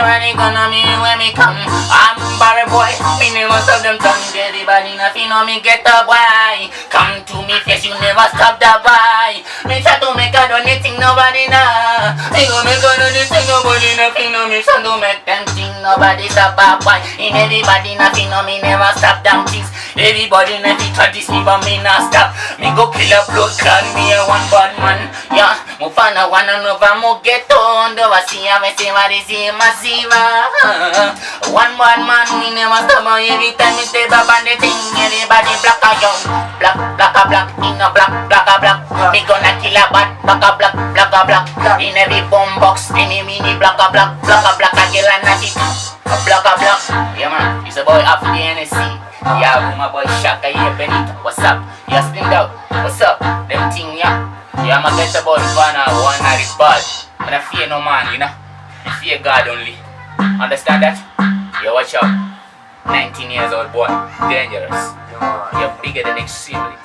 everybody gonna me when me come. I'm Barry boy, me never stop them tongue. Everybody nothing know me get up why. Come to me face, you never stop that boy. Me try to make a donating, nobody know. Me go make a donating, nobody nothing know me. So to make them think nobody stop that boy. In everybody nothing know me never stop them things. Everybody nothing try this me but me not stop. Me go kill a blood clot, me a one bad man. Yeah, mo find a one another mo get on. Do I see a me say what is it massive? One bad man, me never stop. Every time me step up on the thing, everybody black a young, black, black a black, in a black, black a black. Me gonna kill a bad, black a black, black a black. In every bomb box, any mini black a black, black a black a kill a natty, a black a black. Yeah man, it's a boy off the NSC. Yeah, my boy Shaka, yeah Benito. What's up? Yeah, Slimmed Out. What's up? Them thing, yeah. Yeah, I'ma get about Vanna, one night is bad. But I fear no man, you know. I fear God only. Understand that? Yeah, watch out. 19 years old boy, dangerous. You're bigger than extremely.